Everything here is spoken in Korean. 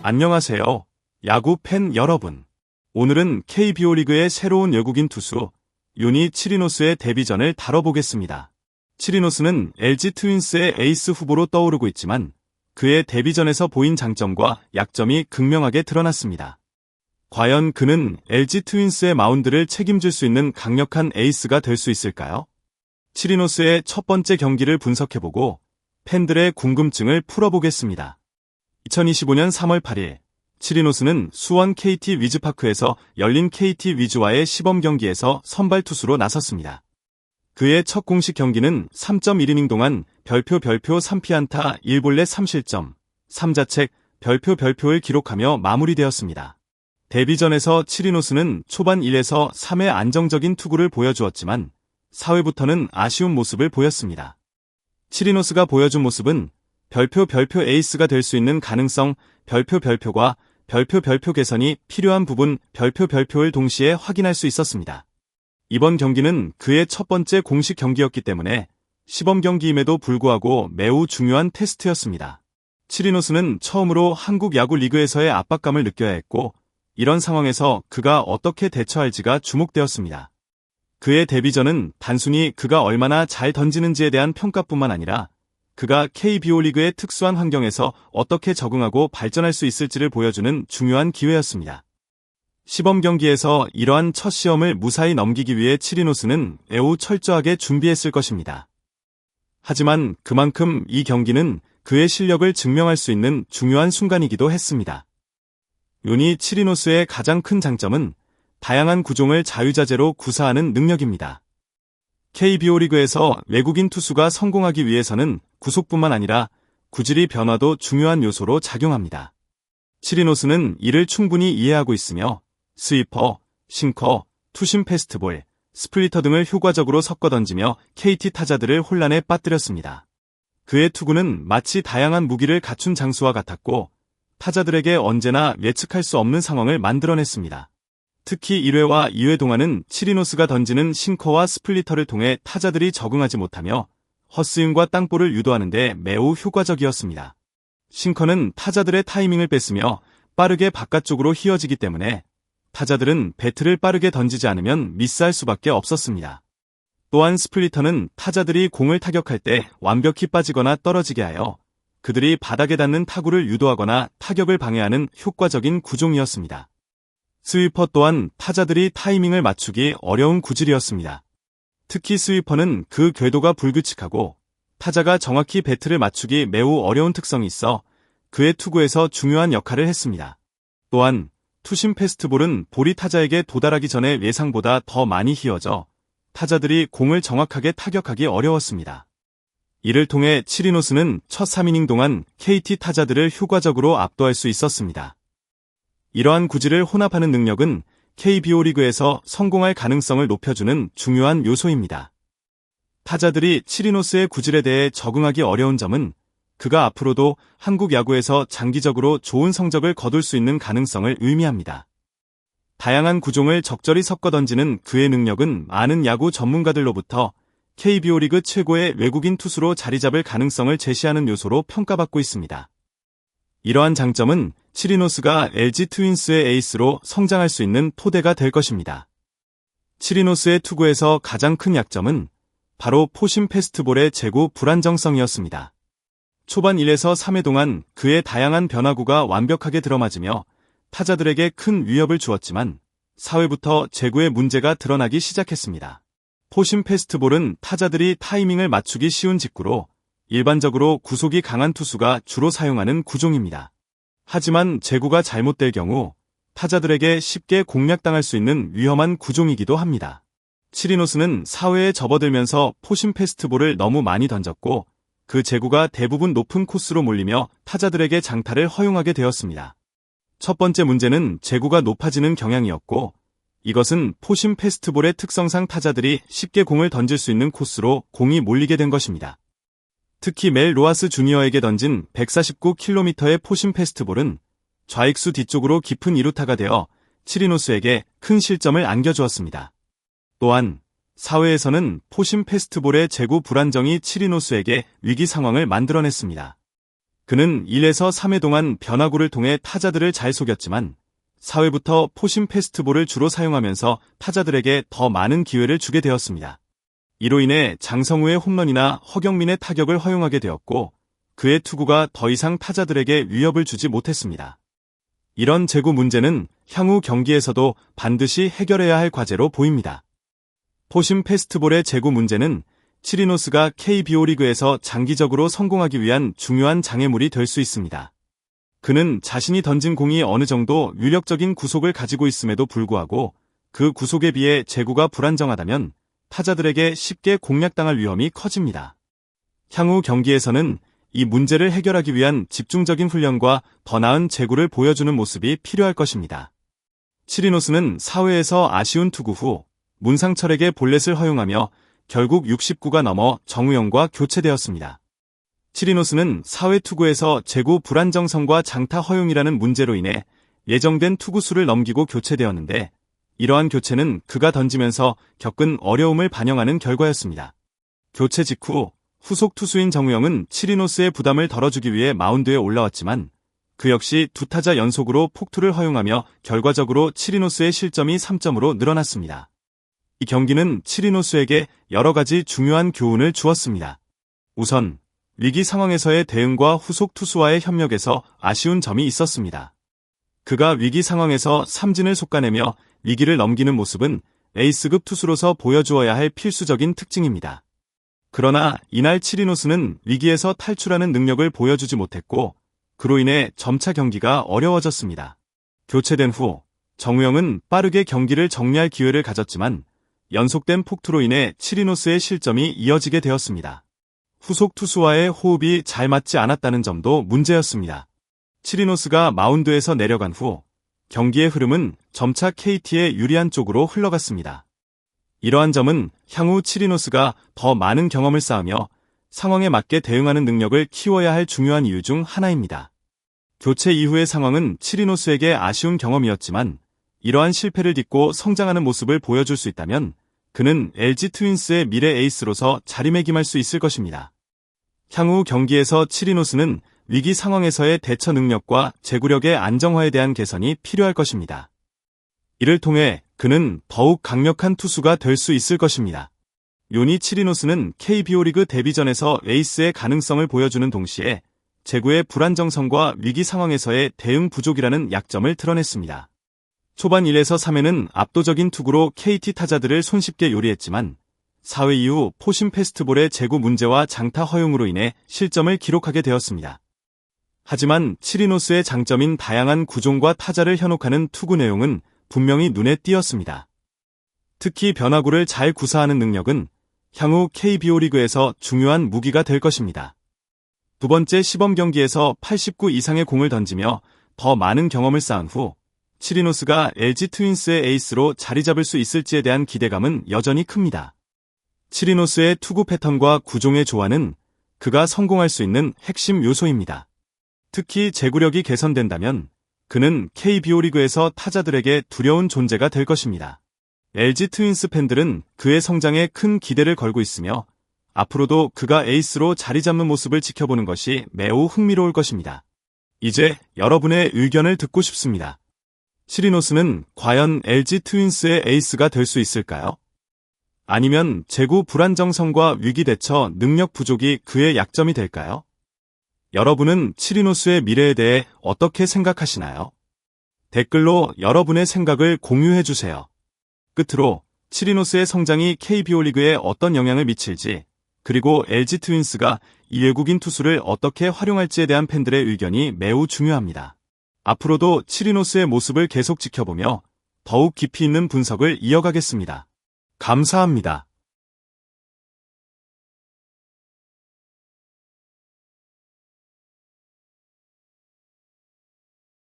안녕하세요. 야구 팬 여러분. 오늘은 KBO 리그의 새로운 외국인 투수 요니 치리노스의 데뷔전을 다뤄보겠습니다. 치리노스는 LG 트윈스의 에이스 후보로 떠오르고 있지만 그의 데뷔전에서 보인 장점과 약점이 극명하게 드러났습니다. 과연 그는 LG 트윈스의 마운드를 책임질 수 있는 강력한 에이스가 될 수 있을까요? 치리노스의 첫 번째 경기를 분석해보고 팬들의 궁금증을 풀어보겠습니다. 2025년 3월 8일 치리노스는 수원 KT 위즈파크에서 열린 KT 위즈와의 시범 경기에서 선발 투수로 나섰습니다. 그의 첫 공식 경기는 3.1이닝 동안 별표 3피안타 1볼넷 3실점, 3자책 별표를 기록하며 마무리되었습니다. 데뷔전에서 치리노스는 초반 1에서 3회 안정적인 투구를 보여주었지만 4회부터는 아쉬운 모습을 보였습니다. 치리노스가 보여준 모습은 별표 에이스가 될 수 있는 가능성 별표과 별표 개선이 필요한 부분 별표를 동시에 확인할 수 있었습니다. 이번 경기는 그의 첫 번째 공식 경기였기 때문에 시범 경기임에도 불구하고 매우 중요한 테스트였습니다. 치리노스는 처음으로 한국 야구 리그에서의 압박감을 느껴야 했고 이런 상황에서 그가 어떻게 대처할지가 주목되었습니다. 그의 데뷔전은 단순히 그가 얼마나 잘 던지는지에 대한 평가뿐만 아니라 그가 KBO 리그의 특수한 환경에서 어떻게 적응하고 발전할 수 있을지를 보여주는 중요한 기회였습니다. 시범 경기에서 이러한 첫 시험을 무사히 넘기기 위해 치리노스는 매우 철저하게 준비했을 것입니다. 하지만 그만큼 이 경기는 그의 실력을 증명할 수 있는 중요한 순간이기도 했습니다. 요니 치리노스의 가장 큰 장점은 다양한 구종을 자유자재로 구사하는 능력입니다. KBO 리그에서 외국인 투수가 성공하기 위해서는 구속뿐만 아니라 구질의 변화도 중요한 요소로 작용합니다. 치리노스는 이를 충분히 이해하고 있으며 스위퍼, 싱커, 투심 패스트볼, 스플리터 등을 효과적으로 섞어 던지며 KT 타자들을 혼란에 빠뜨렸습니다. 그의 투구는 마치 다양한 무기를 갖춘 장수와 같았고 타자들에게 언제나 예측할 수 없는 상황을 만들어냈습니다. 특히 1회와 2회 동안은 치리노스가 던지는 싱커와 스플리터를 통해 타자들이 적응하지 못하며 헛스윙과 땅볼을 유도하는 데 매우 효과적이었습니다. 싱커는 타자들의 타이밍을 뺐으며 빠르게 바깥쪽으로 휘어지기 때문에 타자들은 배트를 빠르게 던지지 않으면 미스할 수밖에 없었습니다. 또한 스플리터는 타자들이 공을 타격할 때 완벽히 빠지거나 떨어지게 하여 그들이 바닥에 닿는 타구를 유도하거나 타격을 방해하는 효과적인 구종이었습니다. 스위퍼 또한 타자들이 타이밍을 맞추기 어려운 구질이었습니다. 특히 스위퍼는 그 궤도가 불규칙하고 타자가 정확히 배트를 맞추기 매우 어려운 특성이 있어 그의 투구에서 중요한 역할을 했습니다. 또한 투심 패스트볼은 볼이 타자에게 도달하기 전에 예상보다 더 많이 휘어져 타자들이 공을 정확하게 타격하기 어려웠습니다. 이를 통해 치리노스는 첫 3이닝 동안 KT 타자들을 효과적으로 압도할 수 있었습니다. 이러한 구질을 혼합하는 능력은 KBO 리그에서 성공할 가능성을 높여주는 중요한 요소입니다. 타자들이 치리노스의 구질에 대해 적응하기 어려운 점은 그가 앞으로도 한국 야구에서 장기적으로 좋은 성적을 거둘 수 있는 가능성을 의미합니다. 다양한 구종을 적절히 섞어 던지는 그의 능력은 많은 야구 전문가들로부터 KBO 리그 최고의 외국인 투수로 자리 잡을 가능성을 제시하는 요소로 평가받고 있습니다. 이러한 장점은 치리노스가 LG 트윈스의 에이스로 성장할 수 있는 토대가 될 것입니다. 치리노스의 투구에서 가장 큰 약점은 바로 포심 패스트볼의 제구 불안정성이었습니다. 초반 1에서 3회 동안 그의 다양한 변화구가 완벽하게 들어맞으며 타자들에게 큰 위협을 주었지만 4회부터 제구의 문제가 드러나기 시작했습니다. 포심 패스트볼은 타자들이 타이밍을 맞추기 쉬운 직구로 일반적으로 구속이 강한 투수가 주로 사용하는 구종입니다. 하지만 제구가 잘못될 경우 타자들에게 쉽게 공략당할 수 있는 위험한 구종이기도 합니다. 치리노스는 4회에 접어들면서 포심 패스트볼을 너무 많이 던졌고 그 제구가 대부분 높은 코스로 몰리며 타자들에게 장타를 허용하게 되었습니다. 첫 번째 문제는 제구가 높아지는 경향이었고 이것은 포심 패스트볼의 특성상 타자들이 쉽게 공을 던질 수 있는 코스로 공이 몰리게 된 것입니다. 특히 멜 로하스 주니어에게 던진 149km의 포심 패스트볼은 좌익수 뒤쪽으로 깊은 2루타가 되어 치리노스에게 큰 실점을 안겨주었습니다. 또한 4회에서는 포심 패스트볼의 제구 불안정이 치리노스에게 위기 상황을 만들어냈습니다. 그는 1에서 3회 동안 변화구를 통해 타자들을 잘 속였지만 4회부터 포심 패스트볼을 주로 사용하면서 타자들에게 더 많은 기회를 주게 되었습니다. 이로 인해 장성우의 홈런이나 허경민의 타격을 허용하게 되었고 그의 투구가 더 이상 타자들에게 위협을 주지 못했습니다. 이런 제구 문제는 향후 경기에서도 반드시 해결해야 할 과제로 보입니다. 포심 패스트볼의 제구 문제는 치리노스가 KBO 리그에서 장기적으로 성공하기 위한 중요한 장애물이 될 수 있습니다. 그는 자신이 던진 공이 어느 정도 위력적인 구속을 가지고 있음에도 불구하고 그 구속에 비해 제구가 불안정하다면 타자들에게 쉽게 공략당할 위험이 커집니다. 향후 경기에서는 이 문제를 해결하기 위한 집중적인 훈련과 더 나은 제구를 보여주는 모습이 필요할 것입니다. 치리노스는 4회에서 아쉬운 투구 후 문상철에게 볼넷을 허용하며 결국 69가 넘어 정우영과 교체되었습니다. 치리노스는 4회 투구에서 제구 불안정성과 장타 허용이라는 문제로 인해 예정된 투구수를 넘기고 교체되었는데 이러한 교체는 그가 던지면서 겪은 어려움을 반영하는 결과였습니다. 교체 직후 후속 투수인 정우영은 치리노스의 부담을 덜어주기 위해 마운드에 올라왔지만 그 역시 두 타자 연속으로 폭투를 허용하며 결과적으로 치리노스의 실점이 3점으로 늘어났습니다. 이 경기는 치리노스에게 여러 가지 중요한 교훈을 주었습니다. 우선 위기 상황에서의 대응과 후속 투수와의 협력에서 아쉬운 점이 있었습니다. 그가 위기 상황에서 삼진을 솎아내며 위기를 넘기는 모습은 에이스급 투수로서 보여주어야 할 필수적인 특징입니다. 그러나 이날 치리노스는 위기에서 탈출하는 능력을 보여주지 못했고 그로 인해 점차 경기가 어려워졌습니다. 교체된 후 정우영은 빠르게 경기를 정리할 기회를 가졌지만 연속된 폭투로 인해 치리노스의 실점이 이어지게 되었습니다. 후속 투수와의 호흡이 잘 맞지 않았다는 점도 문제였습니다. 치리노스가 마운드에서 내려간 후 경기의 흐름은 점차 KT의 유리한 쪽으로 흘러갔습니다. 이러한 점은 향후 치리노스가 더 많은 경험을 쌓으며 상황에 맞게 대응하는 능력을 키워야 할 중요한 이유 중 하나입니다. 교체 이후의 상황은 치리노스에게 아쉬운 경험이었지만 이러한 실패를 딛고 성장하는 모습을 보여줄 수 있다면 그는 LG 트윈스의 미래 에이스로서 자리매김할 수 있을 것입니다. 향후 경기에서 치리노스는 위기 상황에서의 대처 능력과 제구력의 안정화에 대한 개선이 필요할 것입니다. 이를 통해 그는 더욱 강력한 투수가 될 수 있을 것입니다. 요니 치리노스는 KBO 리그 데뷔전에서 에이스의 가능성을 보여주는 동시에 제구의 불안정성과 위기 상황에서의 대응 부족이라는 약점을 드러냈습니다. 초반 1에서 3회는 압도적인 투구로 KT 타자들을 손쉽게 요리했지만 4회 이후 포심 패스트볼의 제구 문제와 장타 허용으로 인해 실점을 기록하게 되었습니다. 하지만 치리노스의 장점인 다양한 구종과 타자를 현혹하는 투구 내용은 분명히 눈에 띄었습니다. 특히 변화구를 잘 구사하는 능력은 향후 KBO 리그에서 중요한 무기가 될 것입니다. 두 번째 시범 경기에서 89 이상의 공을 던지며 더 많은 경험을 쌓은 후 치리노스가 LG 트윈스의 에이스로 자리 잡을 수 있을지에 대한 기대감은 여전히 큽니다. 치리노스의 투구 패턴과 구종의 조화는 그가 성공할 수 있는 핵심 요소입니다. 특히 제구력이 개선된다면 그는 KBO 리그에서 타자들에게 두려운 존재가 될 것입니다. LG 트윈스 팬들은 그의 성장에 큰 기대를 걸고 있으며 앞으로도 그가 에이스로 자리 잡는 모습을 지켜보는 것이 매우 흥미로울 것입니다. 이제 여러분의 의견을 듣고 싶습니다. 치리노스는 과연 LG 트윈스의 에이스가 될 수 있을까요? 아니면 제구 불안정성과 위기 대처 능력 부족이 그의 약점이 될까요? 여러분은 치리노스의 미래에 대해 어떻게 생각하시나요? 댓글로 여러분의 생각을 공유해주세요. 끝으로 치리노스의 성장이 KBO 리그에 어떤 영향을 미칠지, 그리고 LG 트윈스가 이 외국인 투수를 어떻게 활용할지에 대한 팬들의 의견이 매우 중요합니다. 앞으로도 치리노스의 모습을 계속 지켜보며 더욱 깊이 있는 분석을 이어가겠습니다. 감사합니다.